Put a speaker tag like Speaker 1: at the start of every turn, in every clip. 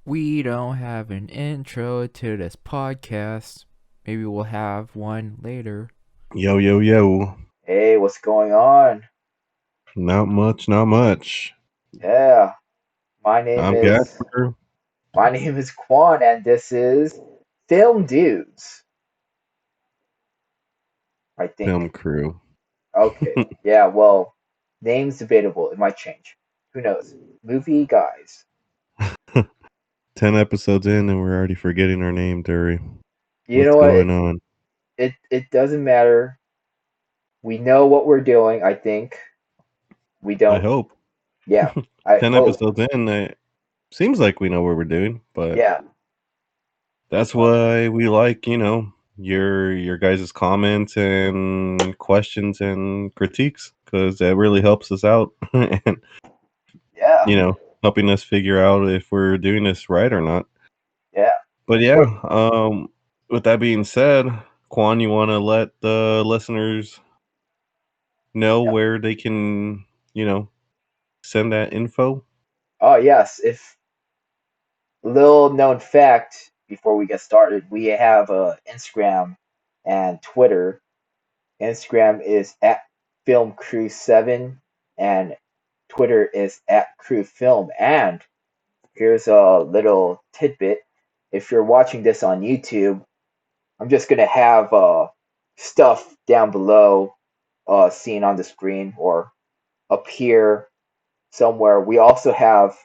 Speaker 1: We don't have an intro to this podcast. Maybe we'll have one later.
Speaker 2: Yo, yo, yo.
Speaker 3: Hey, what's going on?
Speaker 2: Not much, not much.
Speaker 3: Yeah, my name
Speaker 2: I'm
Speaker 3: is
Speaker 2: Gasper.
Speaker 3: my name is Quan, and this is Film Dudes. I
Speaker 2: Film
Speaker 3: think.
Speaker 2: crew.
Speaker 3: Okay, yeah. Well, name's debatable. It might change. Who knows? Movie guys.
Speaker 2: 10 episodes in and we're already forgetting our name, Terry.
Speaker 3: You
Speaker 2: What's
Speaker 3: know what?
Speaker 2: going on?
Speaker 3: It doesn't matter. We know what we're doing. I think we
Speaker 2: I
Speaker 3: don't.
Speaker 2: hope.
Speaker 3: Yeah, I
Speaker 2: 10
Speaker 3: hope.
Speaker 2: episodes in, it seems like we know what we're doing, but
Speaker 3: Yeah.
Speaker 2: that's
Speaker 3: Uh,
Speaker 2: why we like, your guys' comments and questions and critiques because that really helps us out and,
Speaker 3: yeah.
Speaker 2: helping us figure out if we're doing this right or not.
Speaker 3: Yeah.
Speaker 2: But
Speaker 3: What?
Speaker 2: yeah, with that being said, Quan, you want to let the listeners know
Speaker 3: Yeah.
Speaker 2: where they can, you know, send that info?
Speaker 3: Oh yes. If little known fact before we get started, we have Instagram and Twitter. Instagram is at Film Crew 7 and Twitter is at Crew Film. And here's a little tidbit. If you're watching this on YouTube, I'm just gonna have stuff down below seen on the screen or up here somewhere. We also have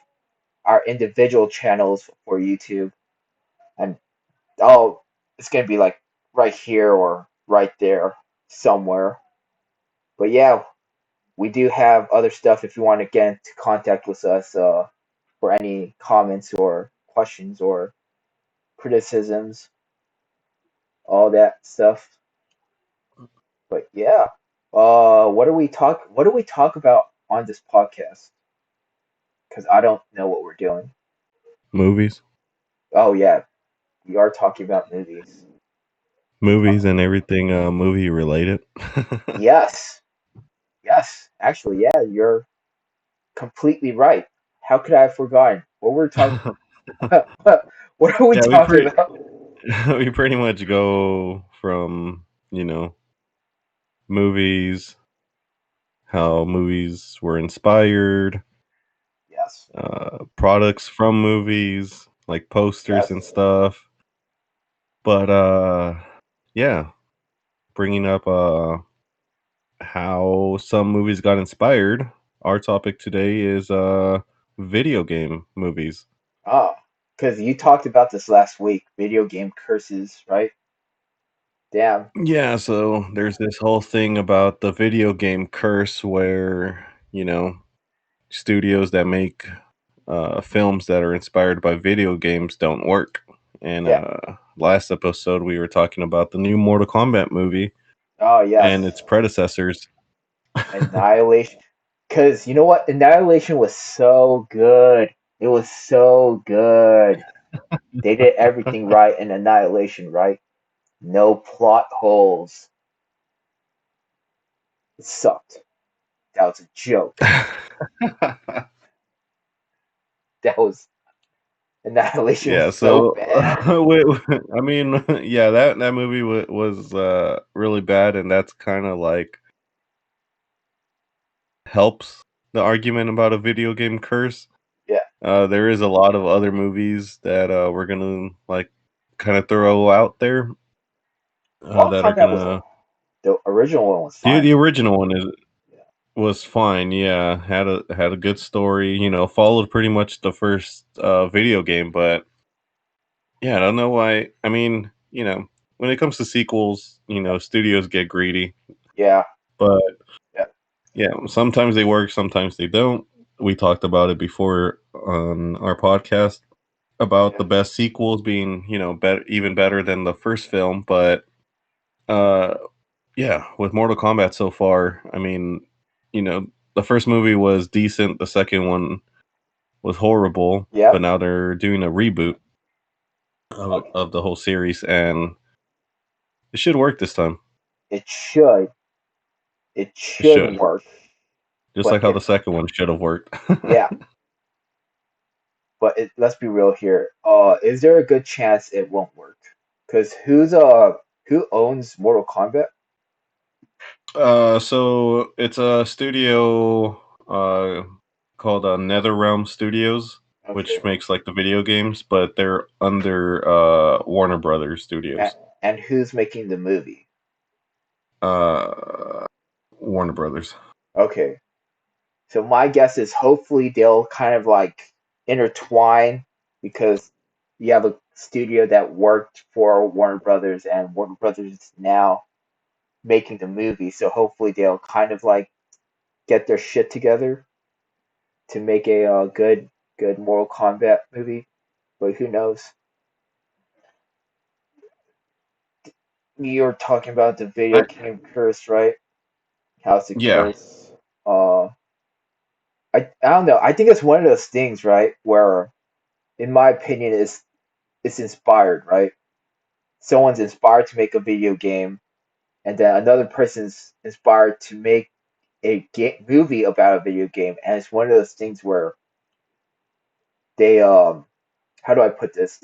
Speaker 3: our individual channels for YouTube, and it's gonna be like right here or right there somewhere. But yeah, we do have other stuff if you want to get into contact with us for any comments or questions or criticisms, all that stuff. But yeah, what do we talk about on this podcast? Because I don't know what we're doing.
Speaker 2: Movies,
Speaker 3: Oh yeah, we are talking about movies.
Speaker 2: movies, and everything movie related.
Speaker 3: Yes, yes, actually, yeah, you're completely right. How could I have forgotten? What we're talking? What are we
Speaker 2: Yeah,
Speaker 3: talking about?
Speaker 2: we pretty much go from movies, how movies were inspired,
Speaker 3: Yes,
Speaker 2: products from movies like posters
Speaker 3: yes,
Speaker 2: and stuff. But yeah, bringing up how some movies got inspired. Our topic today is video game movies.
Speaker 3: oh, because you talked about this last week. Video game curses, right? Damn.
Speaker 2: Yeah, so there's this whole thing about the video game curse where, studios that make films that are inspired by video games don't work. And
Speaker 3: Yeah.
Speaker 2: last episode, we were talking about the new Mortal Kombat movie
Speaker 3: Oh
Speaker 2: and
Speaker 3: yes,
Speaker 2: its predecessors.
Speaker 3: Annihilation. Because you know what? Annihilation was so good. It was so good. They did everything right in Annihilation, right? No plot holes. It sucked. That was a joke. That was Annihilation was
Speaker 2: Yeah,
Speaker 3: so
Speaker 2: so
Speaker 3: bad.
Speaker 2: I mean, yeah, that movie was really bad, and that's kind of like helps the argument about a video game curse.
Speaker 3: Yeah.
Speaker 2: There is a lot of other movies that we're gonna like kind of throw out there
Speaker 3: Mortal
Speaker 2: that are
Speaker 3: Kombat was
Speaker 2: gonna.
Speaker 3: the original one was
Speaker 2: The
Speaker 3: fine.
Speaker 2: the original one is
Speaker 3: Yeah.
Speaker 2: was fine. Yeah, had a good story. Followed pretty much the first video game, but yeah, I don't know why. I mean, when it comes to sequels, studios get greedy,
Speaker 3: Yeah.
Speaker 2: but
Speaker 3: Yeah.
Speaker 2: yeah, sometimes they work, sometimes they don't. We talked about it before on our podcast about
Speaker 3: Yeah.
Speaker 2: the best sequels being, even better than the first film, but uh yeah, with Mortal Kombat so far, I mean, you know, the first movie was decent, the second one was horrible, but
Speaker 3: Yep.
Speaker 2: now they're doing a reboot
Speaker 3: Okay.
Speaker 2: of the whole series and it should work this time.
Speaker 3: It should. It
Speaker 2: It
Speaker 3: should
Speaker 2: should.
Speaker 3: work.
Speaker 2: Just
Speaker 3: But
Speaker 2: like how
Speaker 3: if
Speaker 2: the second one should have worked.
Speaker 3: yeah, but let's be real here. Is there a good chance it won't work? Because who owns Mortal Kombat?
Speaker 2: So it's a studio called NetherRealm Studios, which
Speaker 3: Okay,
Speaker 2: makes like the video games, but they're under Warner Brothers
Speaker 3: and,
Speaker 2: Studios.
Speaker 3: and who's making the movie?
Speaker 2: Uh, Warner Brothers.
Speaker 3: Okay, so my guess is hopefully they'll kind of like intertwine because you have a studio that worked for Warner Brothers and Warner Brothers is now making the movie. So hopefully they'll kind of like get their shit together to make a good Mortal Kombat movie. But who knows? You're talking about the video
Speaker 2: I,
Speaker 3: game curse, right? How's it
Speaker 2: yeah,
Speaker 3: curse? Uh, I don't know. I think it's one of those things, right? Where, in my opinion, it's inspired, right? Someone's inspired to make a video game, and then another person's inspired to make a movie about a video game, and it's one of those things where they how do I put this?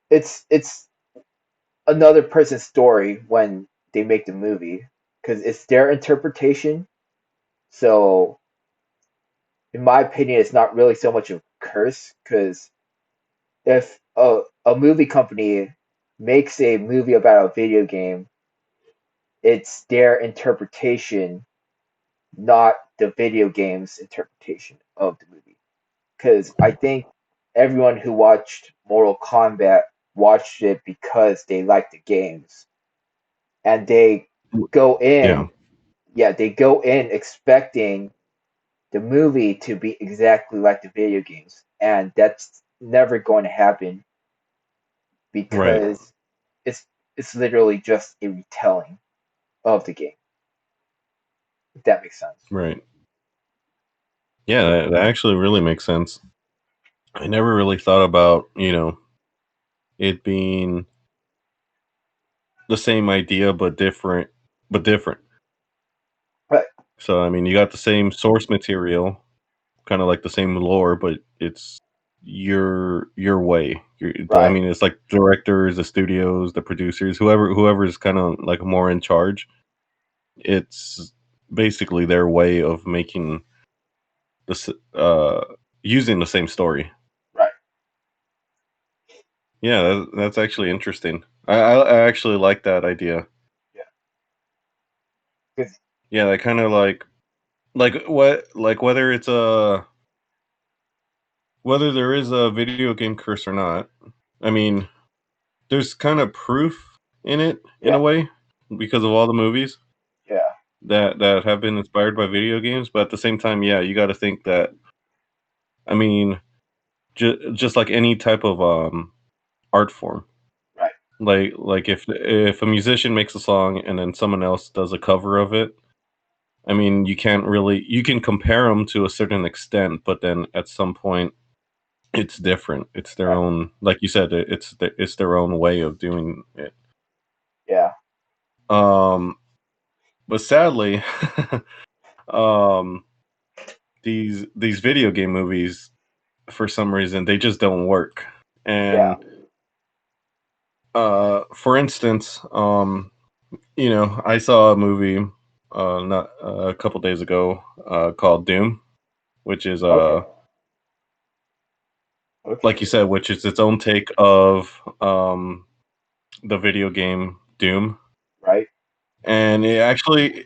Speaker 3: It's another person's story when they make the movie because it's their interpretation. So, in my opinion, it's not really so much of a curse because if a movie company makes a movie about a video game, it's their interpretation, not the video game's interpretation of the movie. Because I think everyone who watched Mortal Kombat watched it because they like the games, and they go
Speaker 2: yeah,
Speaker 3: in, yeah, they go in expecting the movie to be exactly like the video games, and that's never going to happen
Speaker 2: right,
Speaker 3: because it's it's literally just a retelling of the game. If that makes sense.
Speaker 2: right. Yeah, that actually really makes sense. I never really thought about, it being the same idea but different.
Speaker 3: Right,
Speaker 2: So I mean, you got the same source material, kind of like the same lore, but it's your way. I
Speaker 3: right,
Speaker 2: mean, it's like directors, the studios, the producers, whoever's kind of like more in charge. It's basically their way of making this using the same story.
Speaker 3: right.
Speaker 2: Yeah, that's actually interesting. I actually like that idea.
Speaker 3: Yeah, 'cause-
Speaker 2: Yeah, that kind of like what like whether there is a video game curse or not. I mean, there's kind of proof in it in a
Speaker 3: yeah,
Speaker 2: way because of all the movies
Speaker 3: yeah,
Speaker 2: that have been inspired by video games, but at the same time, yeah, you got to think that I mean, just like any type of art form.
Speaker 3: right,
Speaker 2: Like if a musician makes a song and then someone else does a cover of it, I mean, you can compare them to a certain extent, but then at some point it's different. It's their
Speaker 3: right.
Speaker 2: own, like you said, it's their own way of doing it.
Speaker 3: Yeah,
Speaker 2: Um, but sadly, um, these video game movies, for some reason, they just don't work.
Speaker 3: yeah.
Speaker 2: And for instance, I saw a movie not a couple days ago called Doom, which is
Speaker 3: Okay,
Speaker 2: like you
Speaker 3: okay,
Speaker 2: said, which is its own take of the video game Doom,
Speaker 3: right.
Speaker 2: and it actually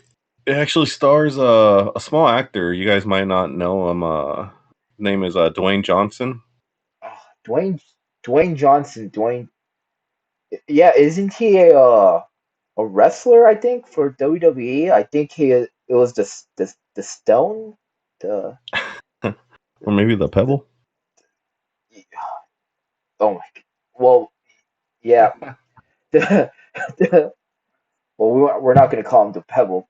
Speaker 2: stars a small actor. You guys might not know him. Name is Dwayne Johnson.
Speaker 3: Dwayne Dwayne Johnson. Yeah, isn't he a wrestler? I think for WWE. I think it was the Stone. The,
Speaker 2: Or maybe the
Speaker 3: the
Speaker 2: Pebble.
Speaker 3: oh my. Well, yeah. The, well, we're not going to call him the Pebble.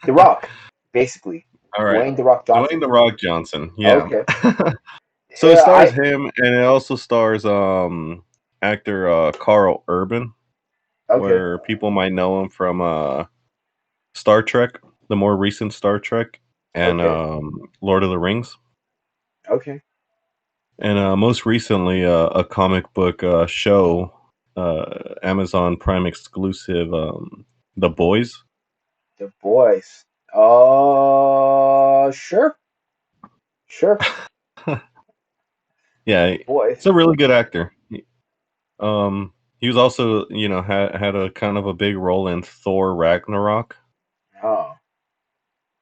Speaker 3: The Rock, basically.
Speaker 2: All right,
Speaker 3: Dwayne the Rock
Speaker 2: Dwayne
Speaker 3: Johnson.
Speaker 2: the Rock Johnson. Yeah.
Speaker 3: Okay.
Speaker 2: So it
Speaker 3: Yeah,
Speaker 2: stars him, and it also stars actor Carl Urban,
Speaker 3: okay.
Speaker 2: where people might know him from Star Trek, the more recent Star Trek, and
Speaker 3: Okay.
Speaker 2: Lord of the Rings.
Speaker 3: Okay.
Speaker 2: And most recently, a comic book show, Amazon Prime exclusive, The Boys.
Speaker 3: The Boys. Sure. Sure.
Speaker 2: Yeah,
Speaker 3: Boys.
Speaker 2: he's a really good actor. He was also, had a kind of a big role in Thor Ragnarok.
Speaker 3: Oh,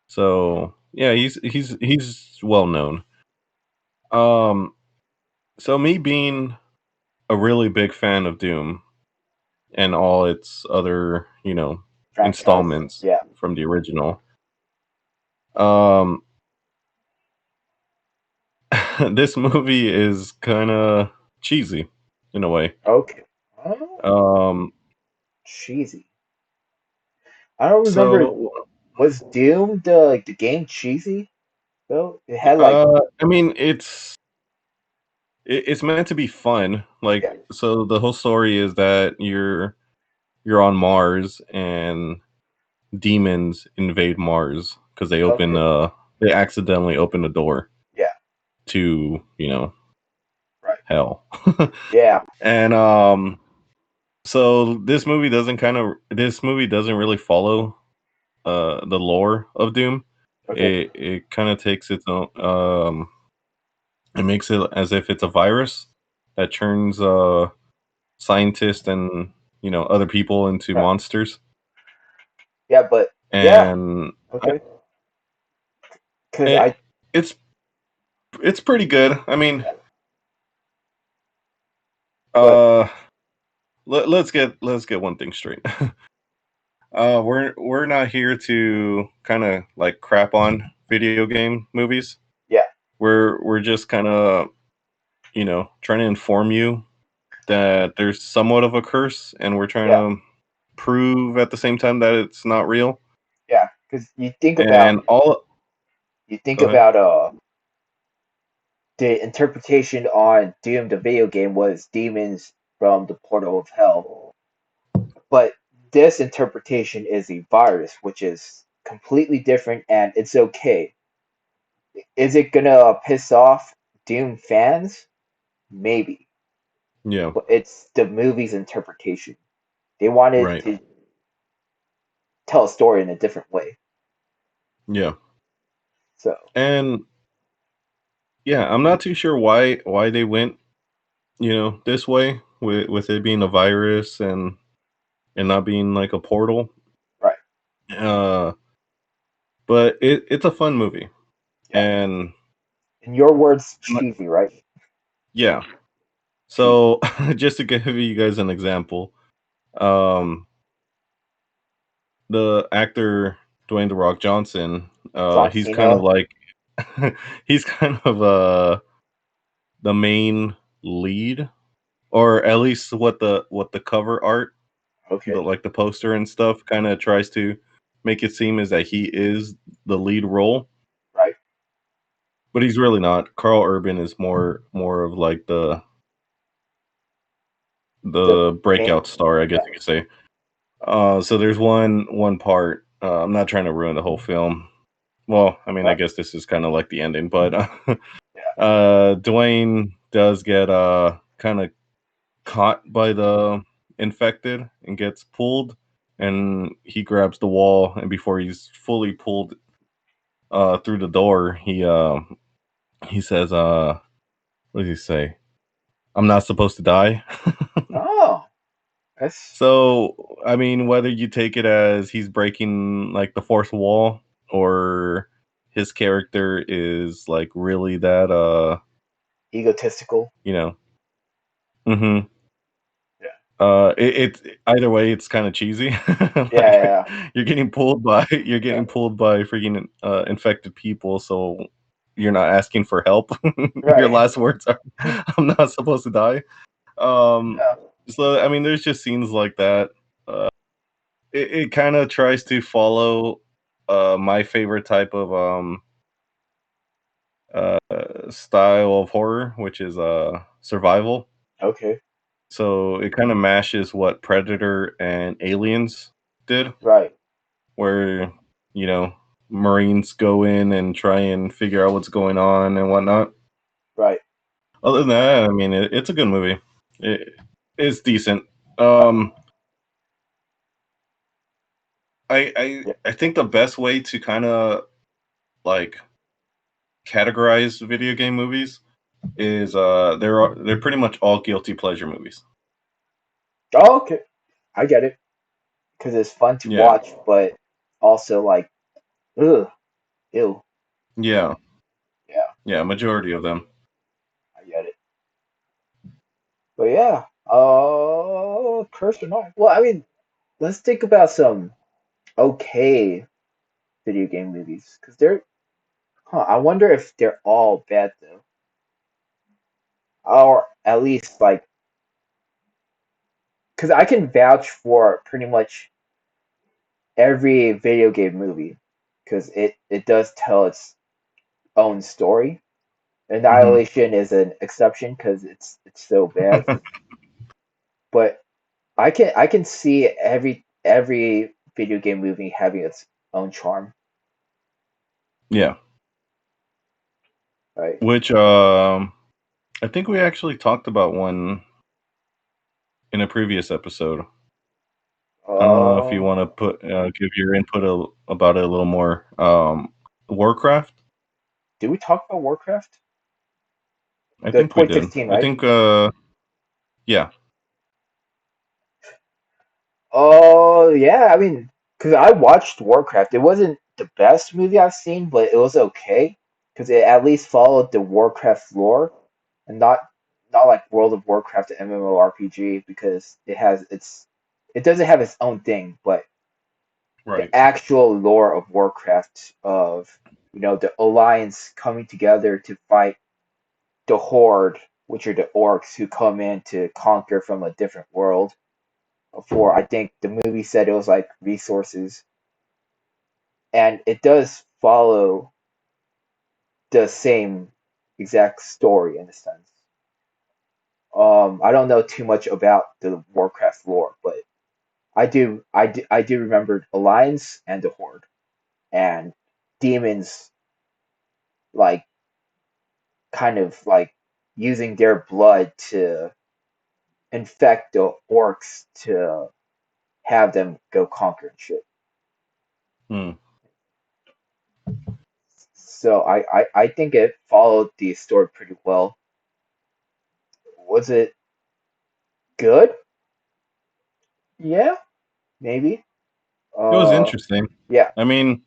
Speaker 2: So yeah, he's well known. Um, so me being a really big fan of Doom and all its other,
Speaker 3: franchise.
Speaker 2: installments
Speaker 3: Yeah.
Speaker 2: from the original. Um, this movie is kind of cheesy in a way.
Speaker 3: Okay. Oh,
Speaker 2: Um,
Speaker 3: cheesy. I don't remember.
Speaker 2: so
Speaker 3: Was Doom the game cheesy though? It had like
Speaker 2: I mean, it's meant to be fun. Like,
Speaker 3: yeah.
Speaker 2: so the whole story is that you're on Mars and demons invade Mars because
Speaker 3: Okay.
Speaker 2: they accidentally open a door
Speaker 3: Yeah.
Speaker 2: to,
Speaker 3: Right.
Speaker 2: hell.
Speaker 3: Yeah.
Speaker 2: And so this movie doesn't really follow the lore of Doom.
Speaker 3: Okay.
Speaker 2: It kind of takes its own it makes it as if it's a virus that turns scientists and, other people into
Speaker 3: Right.
Speaker 2: monsters.
Speaker 3: Yeah, but yeah.
Speaker 2: And
Speaker 3: Okay. Because
Speaker 2: it,
Speaker 3: I
Speaker 2: it's it's pretty good. I mean,
Speaker 3: yeah. But
Speaker 2: uh let's get one thing straight. We're not here to kind of like crap on video game movies.
Speaker 3: yeah.
Speaker 2: We're just kind of, trying to inform you that there's somewhat of a curse, and we're trying
Speaker 3: Yeah.
Speaker 2: to prove at the same time that it's not real.
Speaker 3: Yeah. Because
Speaker 2: And all
Speaker 3: you think
Speaker 2: go ahead.
Speaker 3: about the interpretation on Doom the video game was demons from the portal of hell. But this interpretation is a virus, which is completely different and it's okay. Is it gonna piss off Doom fans? Maybe.
Speaker 2: Yeah,
Speaker 3: But it's the movie's interpretation. They wanted
Speaker 2: right.
Speaker 3: to tell a story in a different way.
Speaker 2: Yeah.
Speaker 3: So
Speaker 2: And yeah, I'm not too sure why they went, this way with it being a virus and not being like a portal.
Speaker 3: right.
Speaker 2: Uh but it's a fun movie.
Speaker 3: Yeah.
Speaker 2: And
Speaker 3: In your words, cheesy, right?
Speaker 2: yeah.
Speaker 3: Cheesy.
Speaker 2: So just to give you guys an example, um the actor Dwayne the Rock Johnson,
Speaker 3: John
Speaker 2: he's kind of
Speaker 3: Cena.
Speaker 2: like he's kind of the main lead, or at least what the cover art,
Speaker 3: Okay.
Speaker 2: the poster and stuff kind of tries to make it seem is that he is the lead role,
Speaker 3: Right.
Speaker 2: but he's really not. Carl Urban is more of like
Speaker 3: The
Speaker 2: the
Speaker 3: main.
Speaker 2: breakout star, I guess
Speaker 3: Yeah.
Speaker 2: you could say. So there's one part. I'm not trying to ruin the whole film. Well, I mean, I
Speaker 3: Right.
Speaker 2: guess this is kind of like the ending, but
Speaker 3: Yeah.
Speaker 2: Dwayne does get kind of caught by the infected and gets pulled, and he grabs the wall, and before he's fully pulled through the door, he says, what does he say? I'm not supposed to die.
Speaker 3: Oh, that's
Speaker 2: So, I mean, whether you take it as he's breaking like the fourth wall, or his character is like really that
Speaker 3: egotistical.
Speaker 2: you know, mhm.
Speaker 3: Yeah.
Speaker 2: It either way, it's kind of cheesy.
Speaker 3: Yeah.
Speaker 2: Like
Speaker 3: Yeah.
Speaker 2: you're
Speaker 3: Yeah.
Speaker 2: getting pulled by freaking infected people, so you're not asking for help. Your
Speaker 3: Right.
Speaker 2: last words are, "I'm not supposed to die." Um,
Speaker 3: Yeah.
Speaker 2: so I mean, there's just scenes like that. Uh, it kind of tries to follow my favorite type of uh style of horror, which is survival.
Speaker 3: Okay.
Speaker 2: So it kind of mashes what Predator and Aliens did,
Speaker 3: Right.
Speaker 2: where, you know, Marines go in and try and figure out what's going on and whatnot.
Speaker 3: Right.
Speaker 2: Other than that, I mean, it's a good movie. It's decent.
Speaker 3: Yeah.
Speaker 2: I think the best way to kind of like categorize video game movies is they're pretty much all guilty pleasure movies.
Speaker 3: Oh, okay. I get it. Because it's fun to
Speaker 2: Yeah,
Speaker 3: watch, but also like, ugh, ew.
Speaker 2: yeah,
Speaker 3: Yeah,
Speaker 2: yeah. Majority of them.
Speaker 3: I get it. But yeah, curse or not? Well, I mean, let's think about some okay video game movies because they're. Huh, I wonder if they're all bad though, or at least like, because I can vouch for pretty much every video game movie because it does tell its own story.
Speaker 2: Hmm.
Speaker 3: Annihilation is an exception because it's so bad, but I can see every video game movie having its own charm,
Speaker 2: Yeah,
Speaker 3: right?
Speaker 2: which I think we actually talked about one in a previous episode. I don't know if you want to
Speaker 3: Uh,
Speaker 2: give your input about it a little more. Warcraft.
Speaker 3: did we talk about Warcraft?
Speaker 2: I
Speaker 3: The
Speaker 2: think we did.
Speaker 3: 2016,
Speaker 2: I
Speaker 3: right?
Speaker 2: think yeah.
Speaker 3: Oh yeah, I mean, because I watched Warcraft. It wasn't the best movie I've seen, but it was okay because it at least followed the Warcraft lore and not like World of Warcraft, the MMORPG, because it doesn't have its own thing, but
Speaker 2: Right.
Speaker 3: the actual lore of Warcraft of the Alliance coming together to fight the Horde, which are the orcs who come in to conquer from a different world. For I think the movie said it was like resources, and it does follow the same exact story in a sense. I don't know too much about the Warcraft lore, but I do remember Alliance and the Horde and demons like kind of like using their blood to infect the orcs to have them go conquer and shit.
Speaker 2: Hmm.
Speaker 3: So I think it followed the story pretty well. Was it good? Yeah, maybe.
Speaker 2: It was
Speaker 3: Uh,
Speaker 2: interesting.
Speaker 3: yeah,
Speaker 2: I mean,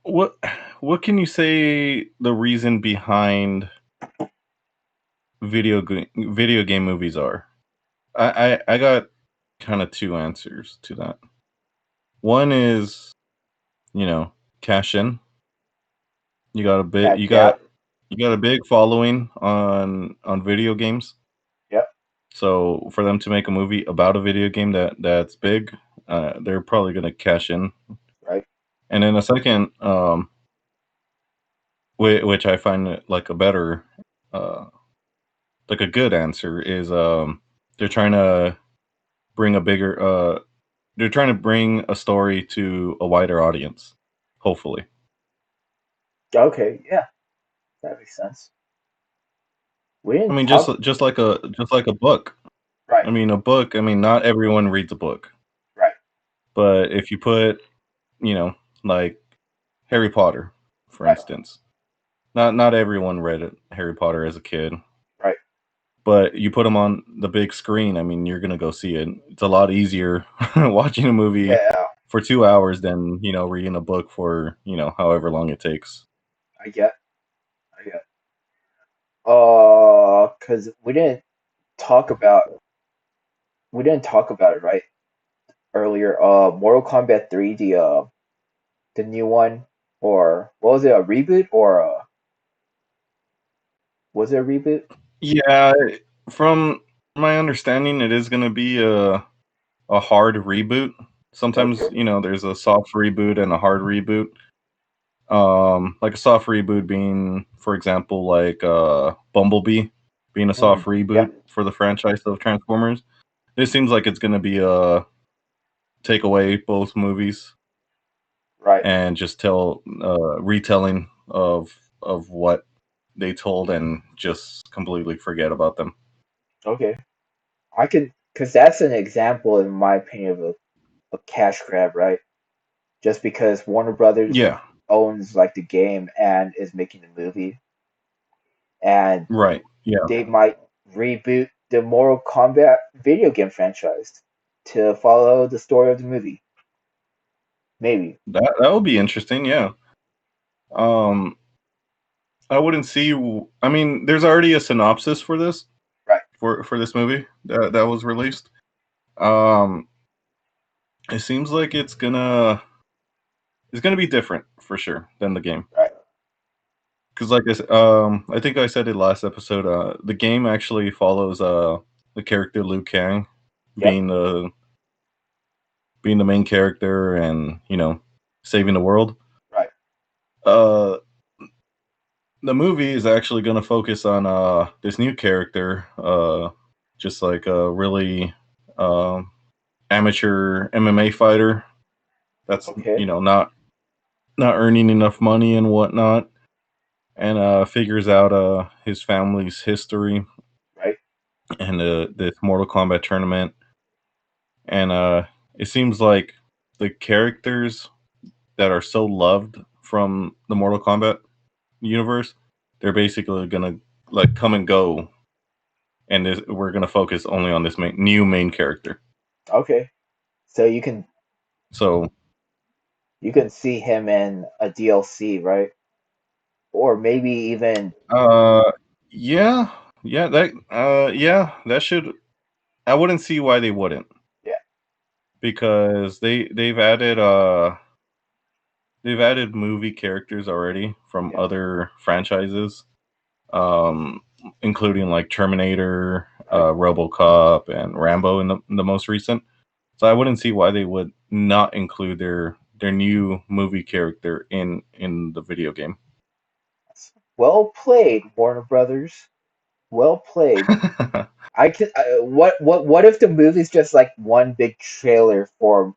Speaker 2: what what can you say the reason behind video game movies are? I got kind of two answers to that. One is, you know, cash in. You got a bit
Speaker 3: cash out.
Speaker 2: you got a big following on video games.
Speaker 3: Yep,
Speaker 2: So for them to make a movie about a video game that's big, they're probably gonna cash in.
Speaker 3: right.
Speaker 2: And then a second, which I find like a better, uh, like a good answer is they're trying to bring a bigger, they're trying to bring a story to a wider audience. Hopefully,
Speaker 3: Okay, yeah, that makes sense. We
Speaker 2: I
Speaker 3: didn't
Speaker 2: mean
Speaker 3: talk.
Speaker 2: just like a book.
Speaker 3: Right,
Speaker 2: I mean a book. I mean not everyone reads a book,
Speaker 3: right.
Speaker 2: but if you put, you know, like Harry Potter, for
Speaker 3: Right,
Speaker 2: instance, not everyone read it, Harry Potter as a kid.
Speaker 3: right.
Speaker 2: But you put them on the big screen, I mean, you're gonna go see it. It's a lot easier watching a movie
Speaker 3: Yeah,
Speaker 2: for 2 hours than, reading a book for, however long it takes.
Speaker 3: I get, I get. Cause we didn't talk about it right earlier. Mortal Kombat 3, the new one, or what was it, a reboot or was it a reboot?
Speaker 2: Yeah, from my understanding, it is gonna be a hard reboot. Sometimes,
Speaker 3: Okay.
Speaker 2: there's a soft reboot and a hard reboot. Like a soft reboot being, for example, like Bumblebee being a soft
Speaker 3: Yeah,
Speaker 2: reboot for the franchise of Transformers. It seems like it's gonna be a take away both movies
Speaker 3: right.
Speaker 2: and just tell retelling of what they told and just completely forget about them.
Speaker 3: Okay, I can, because that's an example, in my opinion, of a cash grab, right? Just because Warner Brothers
Speaker 2: Yeah,
Speaker 3: owns like the game and is making the movie, and
Speaker 2: right. Yeah,
Speaker 3: they might reboot the Mortal Kombat video game franchise to follow the story of the movie. Maybe.
Speaker 2: that would be interesting. Yeah. Um, I wouldn't see. I mean, there's already a synopsis for this
Speaker 3: Right.
Speaker 2: for this movie that was released. Um, it seems like it's gonna be different for sure than the game.
Speaker 3: Right.
Speaker 2: Because I think I said it last episode. The game actually follows the character Liu Kang
Speaker 3: Yep.
Speaker 2: being the main character and saving the world.
Speaker 3: Right.
Speaker 2: Uh, the movie is actually going to focus on this new character, just like a really amateur MMA fighter that's
Speaker 3: Okay.
Speaker 2: not earning enough money and whatnot, and figures out his family's history
Speaker 3: Right.
Speaker 2: and this Mortal Kombat tournament. And it seems like the characters that are so loved from the Mortal Kombat universe, they're basically gonna like come and go, and we're gonna focus only on this new main character.
Speaker 3: Okay. So
Speaker 2: So,
Speaker 3: you can see him in a DLC, right? Or maybe even
Speaker 2: uh, yeah, yeah, that should. I wouldn't see why they wouldn't,
Speaker 3: yeah,
Speaker 2: because they've added movie characters already from
Speaker 3: yeah,
Speaker 2: other franchises, um, including like Terminator,
Speaker 3: right.
Speaker 2: RoboCop, and Rambo in the most recent. So I wouldn't see why they would not include their new movie character in the video game.
Speaker 3: Well played, Warner Brothers. Well played. What if the movie's just like one big trailer for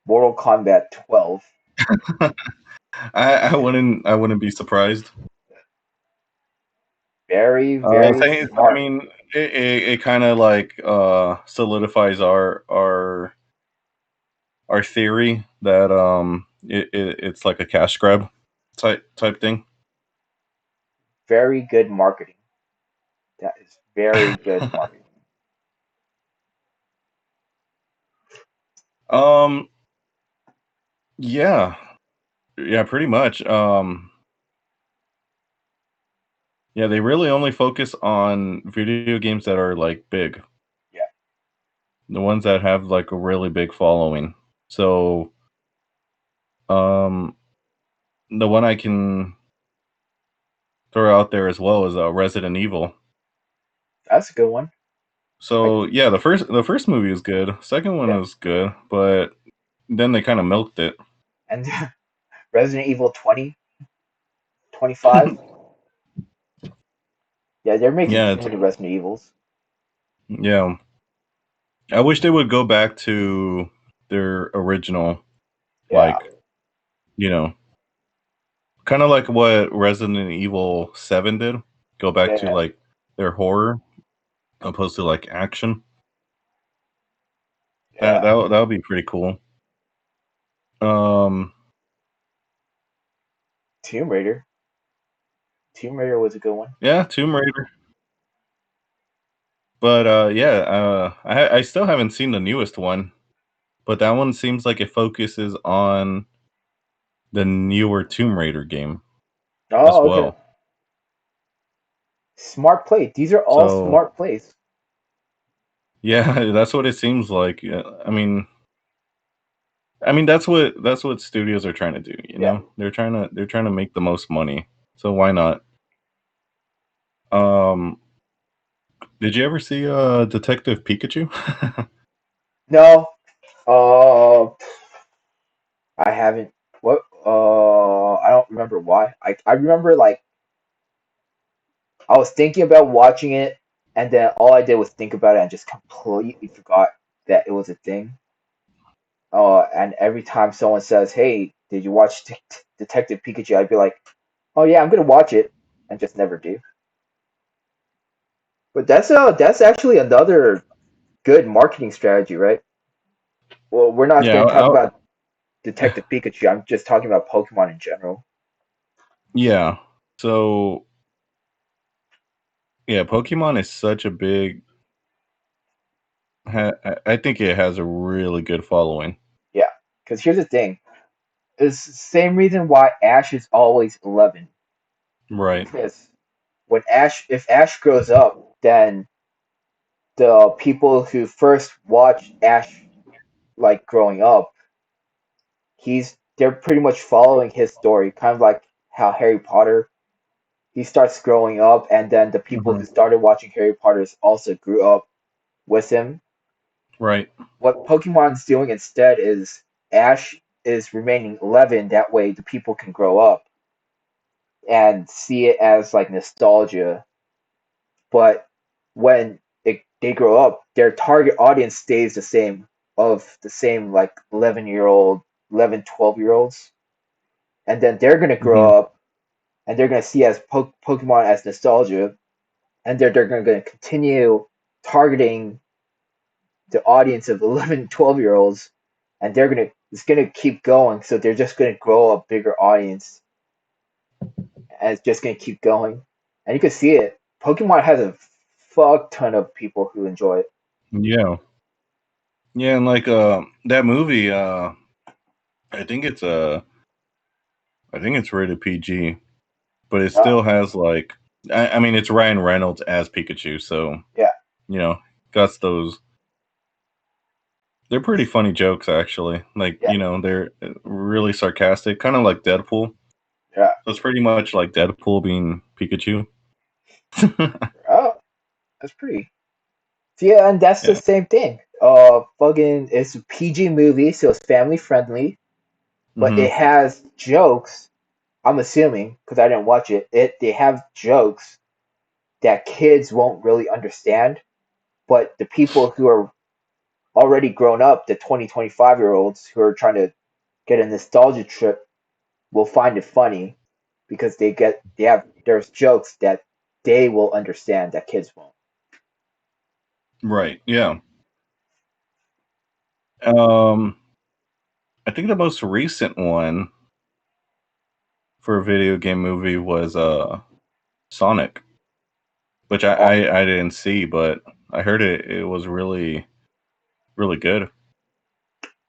Speaker 3: Mortal Kombat 12?
Speaker 2: I wouldn't be surprised.
Speaker 3: Very, very
Speaker 2: I
Speaker 3: smart.
Speaker 2: mean, it kind of like solidifies our theory that it's like a cash grab type thing.
Speaker 3: Very good marketing. That is very good marketing.
Speaker 2: um, yeah, yeah, pretty much. Yeah, they really only focus on video games that are like big,
Speaker 3: Yeah.
Speaker 2: the ones that have like a really big following. So, um, the one I can throw out there as well is Resident Evil.
Speaker 3: That's a good one. Like,
Speaker 2: So yeah, the first movie was good. Second one
Speaker 3: yeah.
Speaker 2: was good, but then they kind of milked it.
Speaker 3: And Resident Evil 20, 25. Yeah, they're making
Speaker 2: Yeah,
Speaker 3: too many Resident Evils.
Speaker 2: yeah. I wish they would go back to their original,
Speaker 3: Yeah.
Speaker 2: like you know, kind of like what Resident Evil 7 did. Go back to
Speaker 3: Yeah.
Speaker 2: like their horror opposed to like action.
Speaker 3: Yeah.
Speaker 2: That would be pretty cool. Um,
Speaker 3: Tomb Raider. Tomb Raider was a good one.
Speaker 2: yeah, Tomb Raider. But yeah, I still haven't seen the newest one, but that one seems like it focuses on the newer Tomb Raider game as
Speaker 3: Oh, okay.
Speaker 2: well.
Speaker 3: Smart play. These are all
Speaker 2: So
Speaker 3: smart plays.
Speaker 2: yeah, that's what it seems like. Yeah, I mean that's what studios are trying to do.
Speaker 3: Yeah.
Speaker 2: They're trying to make the most money. So why not? Um, did you ever see Detective Pikachu?
Speaker 3: No. Uh, I haven't. What? I don't remember why. I remember like I was thinking about watching it, and then all I did was think about it and just completely forgot that it was a thing. And every time someone says, "Hey, did you watch Detective Pikachu?" I'd be like, "Oh yeah, I'm gonna watch it." and just never do. But that's actually another good marketing strategy, right? Well, we're not
Speaker 2: Yeah,
Speaker 3: going to talk about Detective Pikachu. I'm just talking about Pokemon in general.
Speaker 2: yeah. So yeah, Pokemon is such a big. I think it has a really good following.
Speaker 3: Yeah, because here's the thing: it's the same reason why Ash is always 11.
Speaker 2: Right.
Speaker 3: Because if Ash grows up, then the people who first watched Ash like growing up, they're pretty much following his story, kind of like how Harry Potter. He starts growing up, and then the people
Speaker 2: Hmm.
Speaker 3: who started watching Harry Potter also grew up with him.
Speaker 2: Right.
Speaker 3: What Pokemon's doing instead is Ash is remaining 11. That way, the people can grow up and see it as like nostalgia. But when they grow up, their target audience stays the same, of the same like 11-year-old, 11, 12-year-olds. And then they're going to
Speaker 2: Hmm.
Speaker 3: grow up and they're going to see as Pokemon as nostalgia. And they're going to continue targeting the audience of 11, 12-year-olds. And it's going to keep going. So they're just going to grow a bigger audience. And it's just going to keep going. And you can see it. Pokemon has a fuck ton of people who enjoy it.
Speaker 2: Yeah. Yeah, and like that movie, I think it's I think it's rated PG, but it
Speaker 3: Uh,
Speaker 2: still has like I mean it's Ryan Reynolds as Pikachu, so
Speaker 3: yeah,
Speaker 2: you know, got those. They're pretty funny jokes actually. Like,
Speaker 3: yeah,
Speaker 2: they're really sarcastic, kind of like Deadpool.
Speaker 3: yeah.
Speaker 2: So it's pretty much like Deadpool being Pikachu.
Speaker 3: Oh, that's pretty. So, yeah, and that's the
Speaker 2: Yeah.
Speaker 3: same thing. Fucking, it's a PG movie, so it's family friendly, but
Speaker 2: Hmm.
Speaker 3: it has jokes. I'm assuming because I didn't watch it. They have jokes that kids won't really understand, but the people who are already grown up, the 20, 25-year-olds who are trying to get a nostalgia trip, will find it funny because there's jokes that they will understand that kids won't.
Speaker 2: Right. Yeah. Um, I think the most recent one for a video game movie was Sonic, which
Speaker 3: Uh,
Speaker 2: I didn't see, but I heard it was really really good.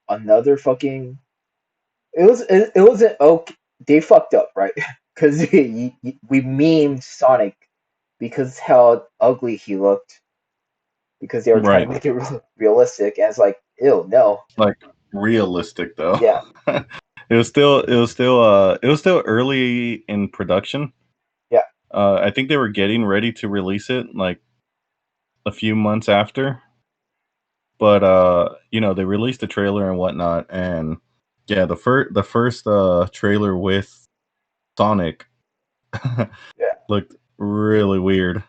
Speaker 3: Another fucking it wasn't okay. They fucked up, right? Because we memed Sonic because how ugly he looked because they were trying to
Speaker 2: Right.
Speaker 3: make it realistic, and it's like, ew, no,
Speaker 2: Like realistic though.
Speaker 3: yeah,
Speaker 2: It was still early in production.
Speaker 3: yeah,
Speaker 2: I think they were getting ready to release it like a few months after, but they released the trailer and whatnot, and yeah, the first trailer with Sonic
Speaker 3: yeah,
Speaker 2: looked really weird.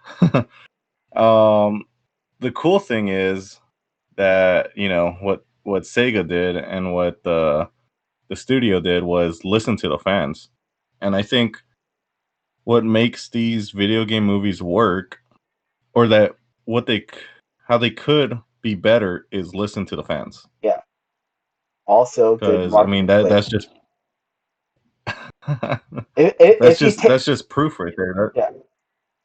Speaker 2: um, the cool thing is that what Sega did and what the studio did was listen to the fans, and I think what makes these video game movies work, or that what they c- how they could be better, is listen to the fans.
Speaker 3: yeah. Also, good
Speaker 2: Because I mean
Speaker 3: marketing play.
Speaker 2: that's just
Speaker 3: If you take
Speaker 2: that's just proof right there.
Speaker 3: yeah,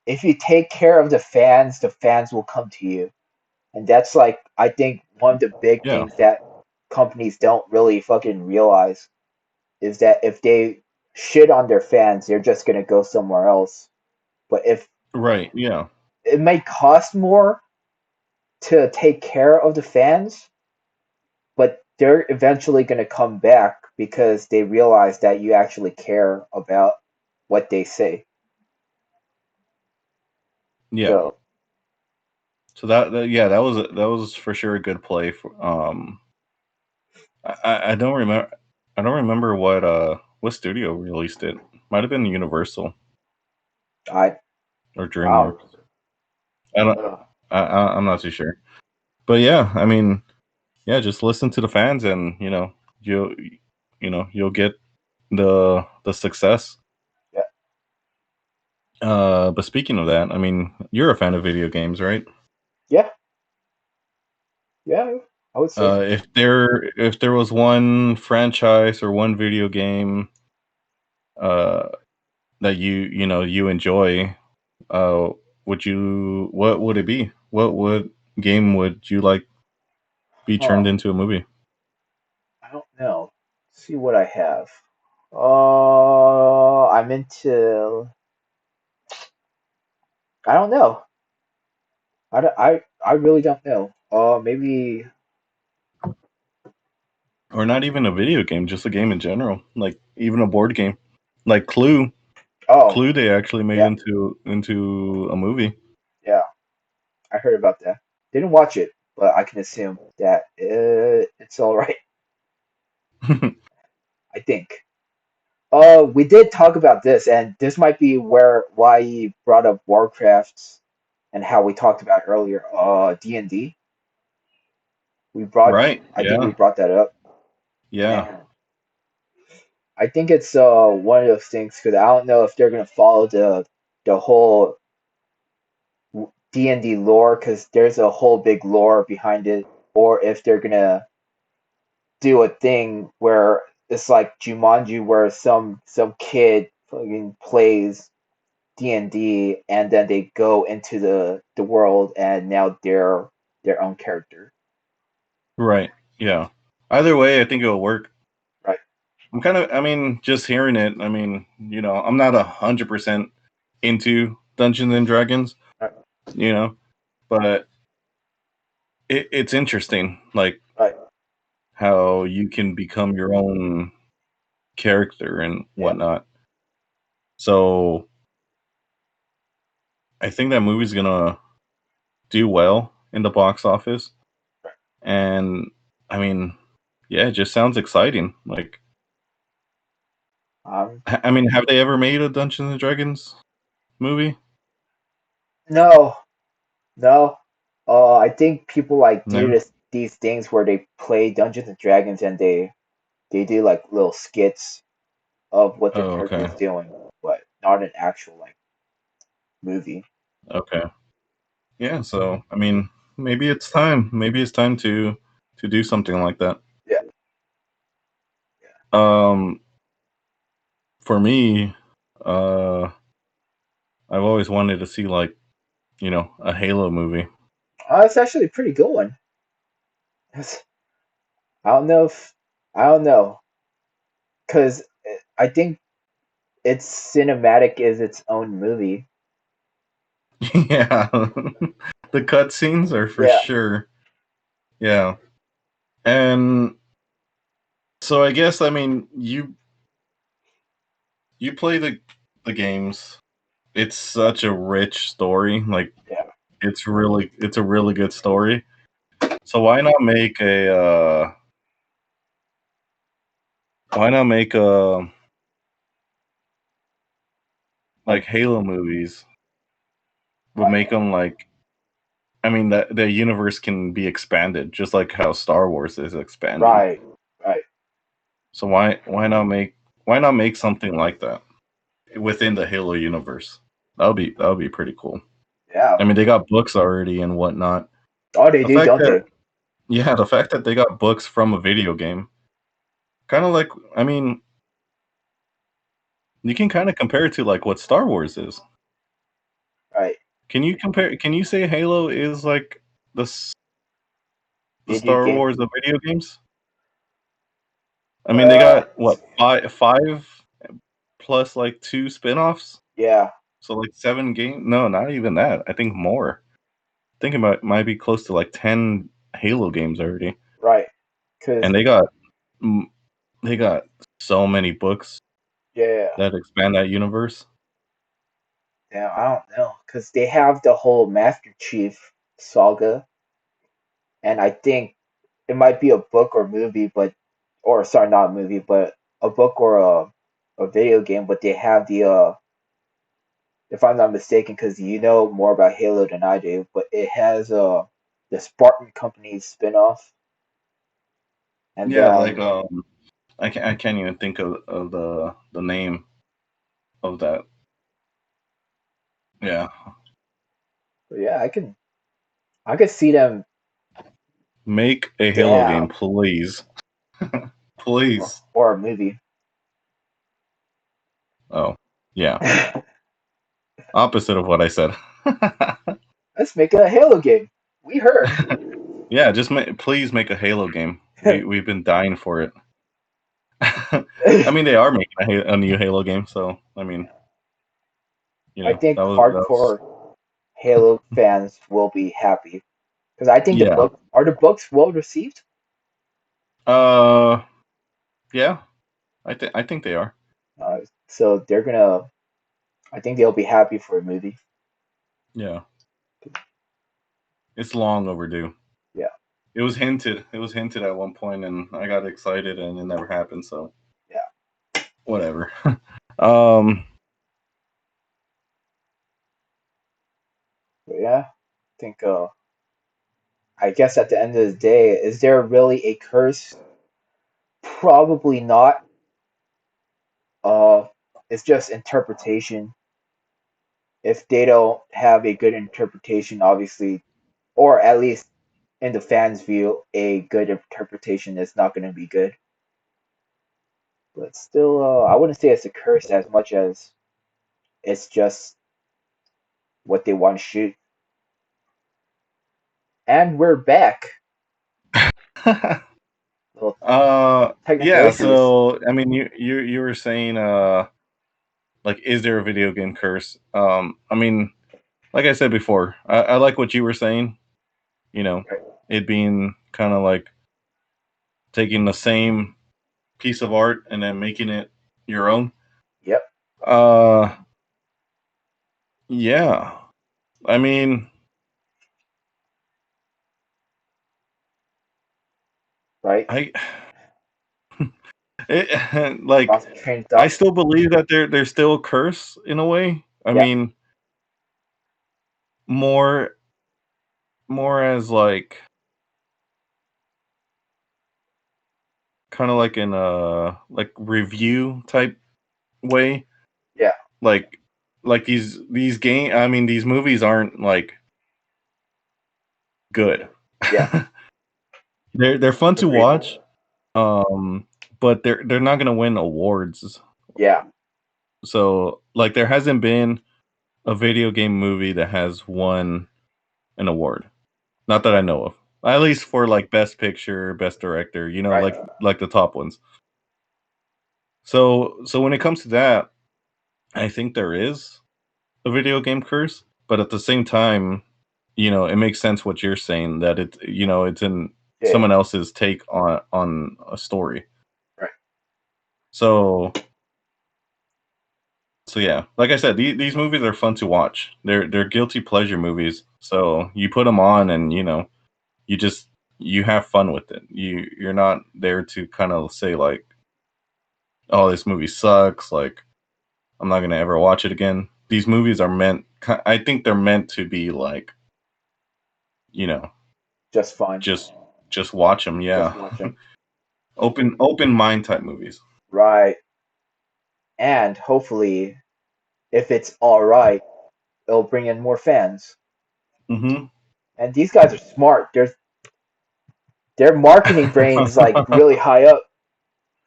Speaker 3: if you take care of the fans will come to you, and that's like I think one of the big
Speaker 2: Yeah,
Speaker 3: things that companies don't really fucking realize is that if they shit on their fans, they're just gonna go somewhere else. But if
Speaker 2: right. Yeah,
Speaker 3: it may cost more to take care of the fans, but they're eventually gonna come back because they realize that you actually care about what they say.
Speaker 2: yeah.
Speaker 3: So
Speaker 2: So yeah, that was for sure a good play. I don't remember. I don't remember what studio released it. Might have been Universal
Speaker 3: I
Speaker 2: or
Speaker 3: wow.
Speaker 2: DreamWorks. I don't.
Speaker 3: Ugh.
Speaker 2: I'm not too sure. But yeah, I mean, yeah, just listen to the fans, and you'll you'll get the success.
Speaker 3: Yeah.
Speaker 2: But speaking of that, I mean, you're a fan of video games, right?
Speaker 3: Yeah, yeah, I would say.
Speaker 2: If there was one franchise or one video game uh that you enjoy, uh what would it be? What game would you like be
Speaker 3: Huh.
Speaker 2: turned into a movie?
Speaker 3: I don't know. Let's see what I have. I'm into. I don't know. I really don't know. Maybe.
Speaker 2: Or not even a video game, just a game in general, like even a board game, like Clue.
Speaker 3: Oh,
Speaker 2: Clue they actually made
Speaker 3: yeah,
Speaker 2: into a movie.
Speaker 3: yeah. I heard about that. Didn't watch it, but I can assume that it's all right. I think. We did talk about this, and this might be why you brought up Warcraft and how we talked about earlier. D&D. We brought.
Speaker 2: Right?
Speaker 3: I think we
Speaker 2: Yeah.
Speaker 3: brought that up,
Speaker 2: Yeah.
Speaker 3: and I think it's one of those things because I don't know if they're gonna follow the whole D&D lore because there's a whole big lore behind it, or if they're gonna do a thing where it's like Jumanji, where some kid fucking plays D&D and then they go into the world and now they're their own character.
Speaker 2: Right. Yeah. Either way, I think it'll work.
Speaker 3: Right.
Speaker 2: I mean, just hearing it, I mean, I'm not 100% into Dungeons and Dragons,
Speaker 3: Right.
Speaker 2: you know, but it's interesting, like
Speaker 3: Right.
Speaker 2: how you can become your own character and
Speaker 3: Yeah.
Speaker 2: whatnot. So I think that movie's gonna do well in the box office.
Speaker 3: Right.
Speaker 2: And I mean, yeah, it just sounds exciting. Like,
Speaker 3: Um.
Speaker 2: I mean, have they ever made a Dungeons and Dragons movie?
Speaker 3: No. No. I think people like do
Speaker 2: No.
Speaker 3: these things where they play Dungeons and Dragons and they do like little skits of what their
Speaker 2: Oh,
Speaker 3: character
Speaker 2: okay.
Speaker 3: is doing, but not an actual like movie.
Speaker 2: Okay. Yeah, so I mean, maybe it's time. Maybe it's time to do something like that.
Speaker 3: Yeah.
Speaker 2: Um, for me, uh, I've always wanted to see like, a Halo movie.
Speaker 3: It's actually a pretty good one. It's- I don't know if I don't know because I think its cinematic is its own movie.
Speaker 2: Yeah. The cutscenes are for
Speaker 3: Yeah.
Speaker 2: sure. Yeah. And so I guess I mean you play the games. It's such a rich story. Like
Speaker 3: Yeah.
Speaker 2: it's a really good story. So why not make like
Speaker 3: Like
Speaker 2: Halo movies, but
Speaker 3: right.
Speaker 2: make them like I mean that the universe can be expanded just like how Star Wars is expanding.
Speaker 3: Right. Right.
Speaker 2: So why not make something like that within the Halo universe? That would be pretty cool.
Speaker 3: Yeah.
Speaker 2: I mean, they got books already and whatnot.
Speaker 3: Oh, they
Speaker 2: The
Speaker 3: do,
Speaker 2: fact
Speaker 3: don't
Speaker 2: that
Speaker 3: they?
Speaker 2: yeah, the fact that they got books from a video game, kind of like I mean, you can kind of compare it to like what Star Wars is.
Speaker 3: Right.
Speaker 2: Can you compare? Can you say Halo is like the the
Speaker 3: Video
Speaker 2: Star
Speaker 3: game.
Speaker 2: Wars of video games? I mean, they
Speaker 3: Uh.
Speaker 2: got what five plus like two spin-offs,
Speaker 3: Yeah.
Speaker 2: so like 7 games. No, not even that. I think more. I think might be close to like 10 Halo games already,
Speaker 3: Right. Cause
Speaker 2: and mm, they got so many books
Speaker 3: yeah.
Speaker 2: that expand that universe.
Speaker 3: Damn, I don't know. Cause they have the whole Master Chief saga, and I think it might be a book or movie, but or sorry, not a movie, but a book or a video game. But they have the if I'm not mistaken, because you know more about Halo than I do, but it has the Spartan Company spinoff, and
Speaker 2: Yeah, like
Speaker 3: then
Speaker 2: I can't even think of the name of that. Yeah.
Speaker 3: But yeah, I could see them.
Speaker 2: Make a Halo game,
Speaker 3: Damn,
Speaker 2: please. Please.
Speaker 3: or a movie.
Speaker 2: Oh, yeah. Opposite of what I said.
Speaker 3: Let's make a Halo game. We heard.
Speaker 2: Yeah, just please make a Halo game. We've been dying for it. I mean, they are making a new Halo game, so I mean,
Speaker 3: I think
Speaker 2: that was
Speaker 3: hardcore Halo fans will be happy because I think
Speaker 2: yeah.
Speaker 3: the books well received.
Speaker 2: Uh, yeah. I think they are.
Speaker 3: So they're gonna. I think they'll be happy for a movie.
Speaker 2: Yeah, it's long overdue.
Speaker 3: Yeah.
Speaker 2: It was hinted. It was hinted at one point, and I got excited, and it never happened. So
Speaker 3: Yeah.
Speaker 2: whatever. um,
Speaker 3: But yeah. I think. I guess at the end of the day, is there really a curse? Probably not. Uh, it's just interpretation. If they don't have a good interpretation, obviously, or at least in the fans' view, a good interpretation is not going to be good. But still, I wouldn't say it's a curse as much as it's just what they want to shoot. And we're back. Little technical
Speaker 2: yeah.
Speaker 3: issues.
Speaker 2: So I mean, you were saying like, is there a video game curse? I mean, like I said before, I like what you were saying. You know,
Speaker 3: Right.
Speaker 2: it being kind of like taking the same piece of art and then making it your own.
Speaker 3: Yep.
Speaker 2: Uh, yeah. I mean,
Speaker 3: Right.
Speaker 2: I it, like
Speaker 3: Lost my train of
Speaker 2: I
Speaker 3: thought.
Speaker 2: still believe that there's still a curse in a way. I
Speaker 3: Yeah.
Speaker 2: mean, more more as like kind of like in a like review type way.
Speaker 3: Yeah.
Speaker 2: Like these game. I mean, these movies aren't like good.
Speaker 3: Yeah.
Speaker 2: They're fun to
Speaker 3: Agreed.
Speaker 2: watch. But they're not gonna win awards.
Speaker 3: Yeah.
Speaker 2: So like there hasn't been a video game movie that has won an award. Not that I know of. At least for like best picture, best director,
Speaker 3: Right.
Speaker 2: like the top ones. So when it comes to that, I think there is a video game curse, but at the same time, it makes sense what you're saying that it's in
Speaker 3: Yeah.
Speaker 2: someone else's take on a story.
Speaker 3: Right.
Speaker 2: So So yeah, like I said, these movies are fun to watch. They're guilty pleasure movies. So you put them on, and you just you have fun with it. You're not there to kind of say like, oh, this movie sucks. Like I'm not gonna ever watch it again. These movies are meant. I think they're meant to be like, you know,
Speaker 3: Just fun.
Speaker 2: just just watch them.
Speaker 3: Just
Speaker 2: Yeah,
Speaker 3: watch them.
Speaker 2: open mind type movies.
Speaker 3: Right. And hopefully, if it's all right, it'll bring in more fans.
Speaker 2: Hmm.
Speaker 3: And these guys are smart. Their marketing brains like really high up.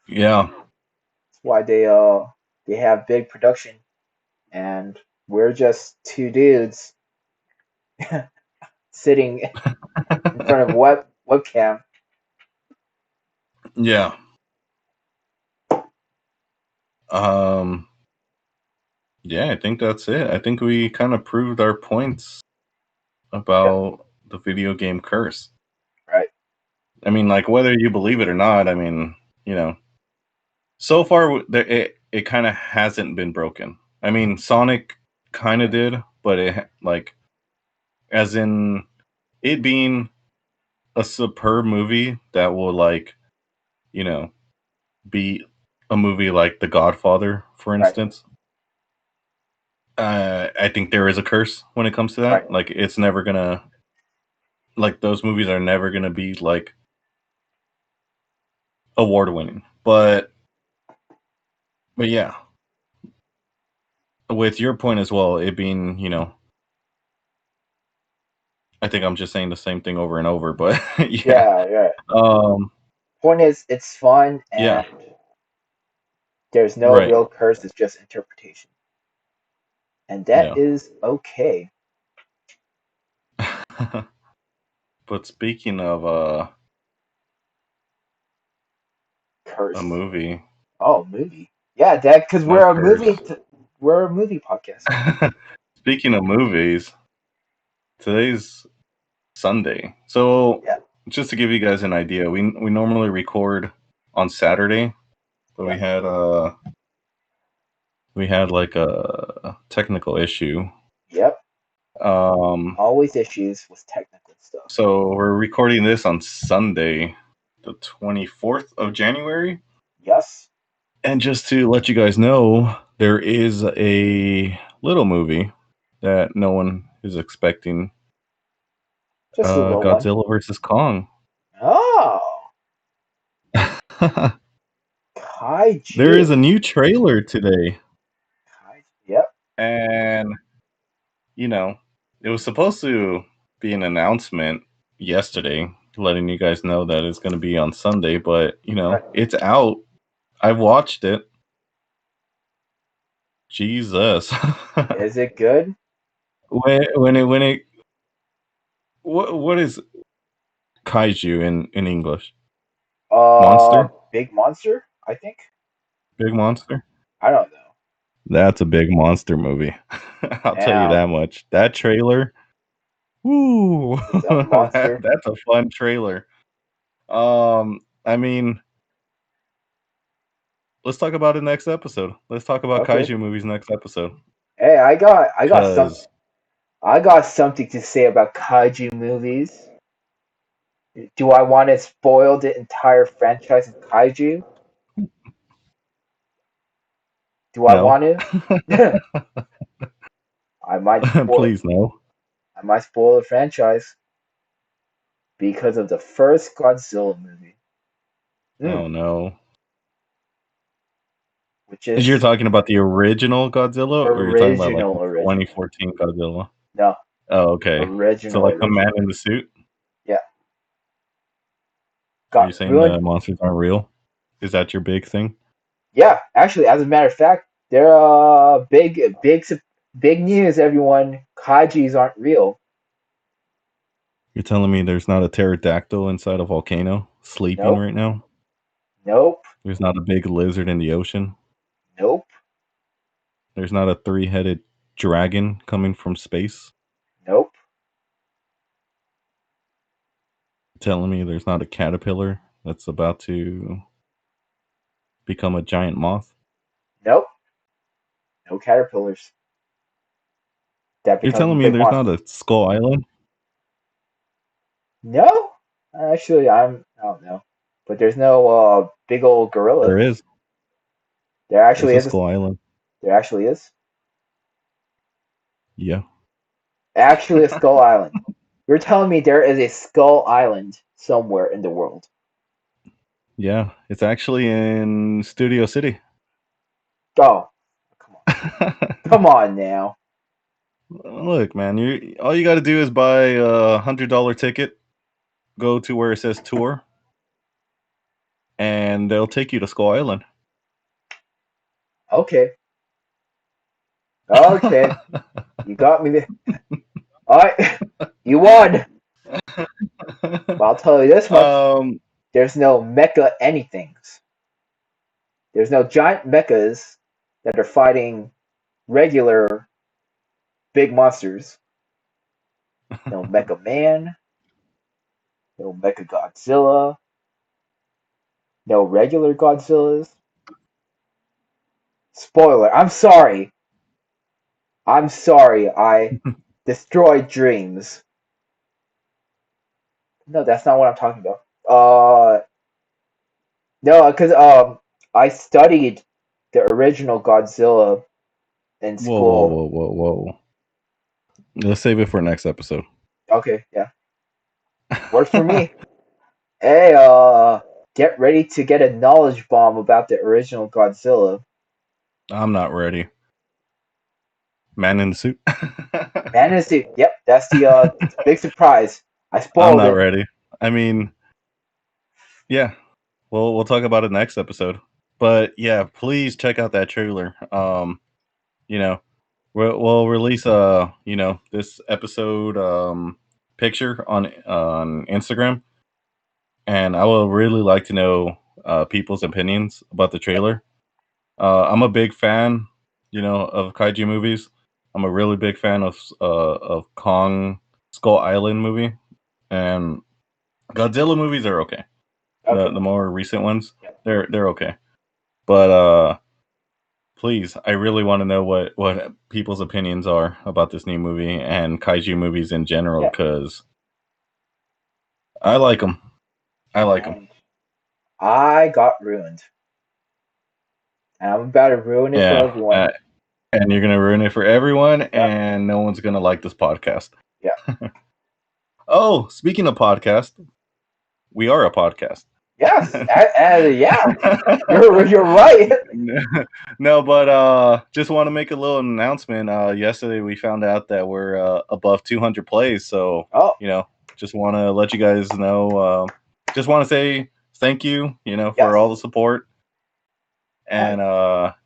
Speaker 2: Yeah.
Speaker 3: That's why they have big production, and we're just two dudes sitting in front of webcam.
Speaker 2: Yeah. Um. Yeah, I think that's it. I think we kind of proved our points
Speaker 3: Yep.
Speaker 2: about the video game curse.
Speaker 3: Right.
Speaker 2: I mean, like whether you believe it or not, I mean, you know, so far it kind of hasn't been broken. I mean, Sonic kind of did, but it like as in it being a superb movie that will like, you know, be a movie like The Godfather, for
Speaker 3: Right.
Speaker 2: instance. I think there is a curse when it comes to
Speaker 3: Right.
Speaker 2: that. Like it's never gonna like those movies are never gonna be like award winning. But yeah, with your point as well, it being, I think I'm just saying the same thing over and over, but yeah.
Speaker 3: Yeah.
Speaker 2: Um,
Speaker 3: Point is, it's fun
Speaker 2: yeah,
Speaker 3: and there's no
Speaker 2: right.
Speaker 3: real curse. It's just interpretation, and that
Speaker 2: Yeah.
Speaker 3: is okay.
Speaker 2: But speaking of a
Speaker 3: Curse.
Speaker 2: movie,
Speaker 3: Oh, movie. Yeah, that because
Speaker 2: no curse.
Speaker 3: we're a movie podcast.
Speaker 2: Speaking of movies, today's Sunday. So
Speaker 3: Yeah,
Speaker 2: just to give you guys an idea, we normally record on Saturday, but
Speaker 3: yeah,
Speaker 2: we had like a technical issue.
Speaker 3: yep.
Speaker 2: Um,
Speaker 3: Always issues with technical stuff.
Speaker 2: so we're recording this on Sunday, the 24th of January.
Speaker 3: Yes,
Speaker 2: And just to let you guys know, there is a little movie that no one is expecting.
Speaker 3: just a little one.
Speaker 2: Godzilla versus Kong.
Speaker 3: Oh,
Speaker 2: There is a
Speaker 3: kaiju.
Speaker 2: new trailer today,
Speaker 3: Yep.
Speaker 2: and you know, it was supposed to be an announcement yesterday, letting you guys know that it's going to be on Sunday. But
Speaker 3: Right.
Speaker 2: it's out. I've watched it. Jesus,
Speaker 3: Is it good?
Speaker 2: when it what is kaiju in English? Monster,
Speaker 3: Big monster. I think.
Speaker 2: big monster.
Speaker 3: I don't know.
Speaker 2: That's a big monster movie. I'll tell you
Speaker 3: Now
Speaker 2: that much. That trailer, woo,
Speaker 3: it's a monster.
Speaker 2: that's a fun trailer. I mean, let's talk about it next episode. Let's talk about
Speaker 3: Okay.
Speaker 2: kaiju movies next episode.
Speaker 3: Hey,
Speaker 2: Cause
Speaker 3: I got something to say about kaiju movies. Do I want to spoil the entire franchise of kaiju? Do I
Speaker 2: no,
Speaker 3: want to? I might spoil.
Speaker 2: please no.
Speaker 3: I might spoil the franchise because of the first Godzilla movie,
Speaker 2: Oh
Speaker 3: mm,
Speaker 2: no.
Speaker 3: which
Speaker 2: You're
Speaker 3: is
Speaker 2: talking about the original Godzilla, or you're talking about like the
Speaker 3: original.
Speaker 2: 2014 Godzilla?
Speaker 3: No,
Speaker 2: Oh, okay. So like the man
Speaker 3: original.
Speaker 2: in the suit.
Speaker 3: Yeah,
Speaker 2: Are you
Speaker 3: got
Speaker 2: saying
Speaker 3: ruined.
Speaker 2: the monsters aren't real? Is that your big thing?
Speaker 3: Yeah, actually, as a matter of fact, they're big news. Everyone, kaiju's aren't real.
Speaker 2: You're telling me there's not a pterodactyl inside a volcano sleeping
Speaker 3: Nope,
Speaker 2: right now?
Speaker 3: nope,
Speaker 2: There's not a big lizard in the ocean?
Speaker 3: nope,
Speaker 2: There's not a three-headed dragon coming from space?
Speaker 3: nope,
Speaker 2: You're telling me there's not a caterpillar that's about to become a giant moth?
Speaker 3: nope. No caterpillars that
Speaker 2: You're
Speaker 3: becomes
Speaker 2: telling me
Speaker 3: big
Speaker 2: there's not
Speaker 3: monsters.
Speaker 2: a Skull Island?
Speaker 3: No, actually, I don't know, but there's no big old gorilla.
Speaker 2: There is.
Speaker 3: There
Speaker 2: There's
Speaker 3: actually
Speaker 2: a
Speaker 3: is.
Speaker 2: Skull Island.
Speaker 3: There actually is.
Speaker 2: Yeah.
Speaker 3: Actually, a Skull Island. You're telling me there is a Skull Island somewhere in the world?
Speaker 2: Yeah. It's actually in Studio City.
Speaker 3: Oh, come on, come on now.
Speaker 2: Look, man, you all you got to do is buy a $100 ticket, go to where it says tour, and they'll take you to Skull Island.
Speaker 3: Okay, okay, you got me there. All right, you won. But I'll tell you this much:
Speaker 2: um,
Speaker 3: there's no mecha anythings. There's no giant mechas that are fighting regular big monsters. No Mecha Man, no Mecha Godzilla, no regular Godzillas. Spoiler, I'm sorry. I'm sorry, I destroyed dreams. No, that's not what I'm talking about. No, because I studied the original Godzilla in
Speaker 2: whoa, whoa,
Speaker 3: school.
Speaker 2: whoa, whoa, whoa. Let's save it for next episode.
Speaker 3: Okay, yeah, works for me. Hey, get ready to get a knowledge bomb about the original Godzilla.
Speaker 2: I'm not ready. Man in the suit.
Speaker 3: Man in the suit. Yep, that's the big surprise. I
Speaker 2: I'm
Speaker 3: spoiled
Speaker 2: not
Speaker 3: it.
Speaker 2: ready. I mean, yeah, we'll talk about it next episode. But yeah, please check out that trailer. You know, we'll release this episode picture on Instagram, and I will really like to know people's opinions about the trailer. I'm a big fan, of kaiju movies. I'm a really big fan of Kong Skull Island movie, and Godzilla movies are okay.
Speaker 3: Okay.
Speaker 2: The more recent ones,
Speaker 3: Yep.
Speaker 2: they're okay. But please, I really want to know what people's opinions are about this new movie and kaiju movies in general,
Speaker 3: Yeah.
Speaker 2: because I like them. I like them.
Speaker 3: And I got ruined. And I'm about to ruin it for
Speaker 2: Yeah,
Speaker 3: everyone.
Speaker 2: and you're gonna ruin it for everyone,
Speaker 3: Yep.
Speaker 2: and no one's gonna like this podcast.
Speaker 3: Yeah.
Speaker 2: Oh, speaking of podcast, we are a podcast.
Speaker 3: Yes. Yeah. You're right.
Speaker 2: No, but just want to make a little announcement. Yesterday we found out that we're above 200 plays, so
Speaker 3: Oh.
Speaker 2: just want to let you guys know. Just want to say thank you,
Speaker 3: Yes.
Speaker 2: for all the support, and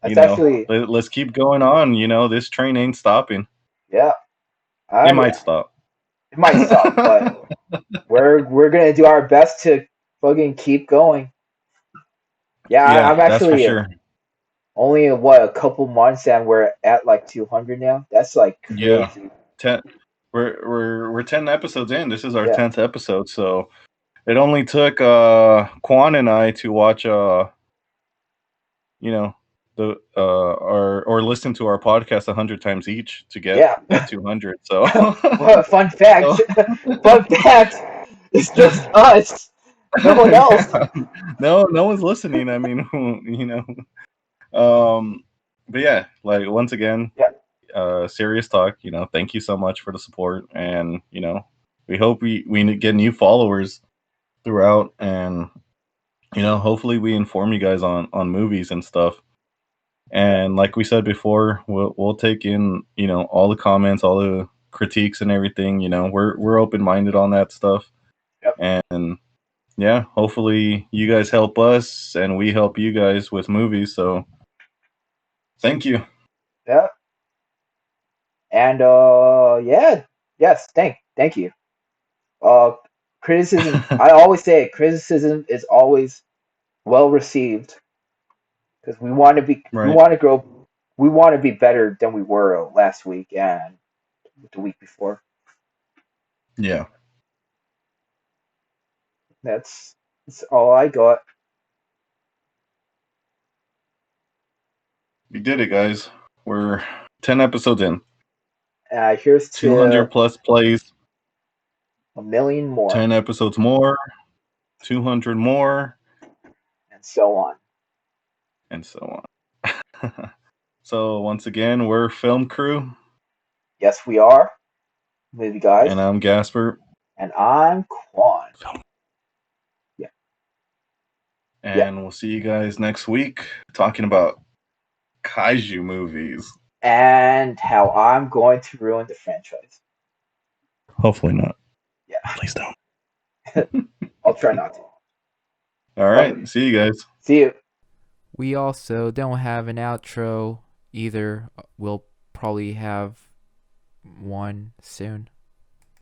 Speaker 3: That's actually
Speaker 2: let's keep going on. This train ain't stopping.
Speaker 3: yeah.
Speaker 2: It might stop.
Speaker 3: It might stop, but we're gonna do our best to fucking keep going. Yeah,
Speaker 2: Yeah,
Speaker 3: I'm
Speaker 2: that's for
Speaker 3: actually
Speaker 2: sure.
Speaker 3: only a couple months and we're at like 200 now. That's like crazy.
Speaker 2: Yeah. 10 we're 10 episodes in. This is our 10th episode, so it only took Quan and I to watch the or listen to our podcast 100 times each to get that 200. So
Speaker 3: well, fun fact. Fun fact. It's just us. No one else.
Speaker 2: no one's listening. I mean, but yeah, like once again, serious talk, thank you so much for the support, and we hope we get new followers throughout, and hopefully we inform you guys on movies and stuff. And like we said before, we'll take in all the comments, all the critiques and everything. We're open-minded on that stuff. And yeah, hopefully you guys help us and we help you guys with movies, so thank you.
Speaker 3: Yeah. And yes, thank you. Criticism, I always say it, criticism is always well received because we want to be we
Speaker 2: Right.
Speaker 3: want to grow, we want to be better than we were last week and the week before.
Speaker 2: Yeah.
Speaker 3: That's all I got.
Speaker 2: We did it, guys. We're 10 episodes in.
Speaker 3: Here's
Speaker 2: 200
Speaker 3: to
Speaker 2: plus plays.
Speaker 3: 1,000,000 more.
Speaker 2: 10 episodes more. 200 more.
Speaker 3: And so on.
Speaker 2: And so on. So once again, we're Film Krew.
Speaker 3: Yes, we are. Movie guys.
Speaker 2: And I'm Gasper.
Speaker 3: And I'm Quan. Yeah.
Speaker 2: And we'll see you guys next week talking about kaiju movies.
Speaker 3: And how I'm going to ruin the franchise.
Speaker 2: Hopefully not.
Speaker 3: Yeah.
Speaker 2: Please don't.
Speaker 3: I'll try not to.
Speaker 2: All right. See you guys.
Speaker 3: See you.
Speaker 1: We also don't have an outro either. We'll probably have one soon.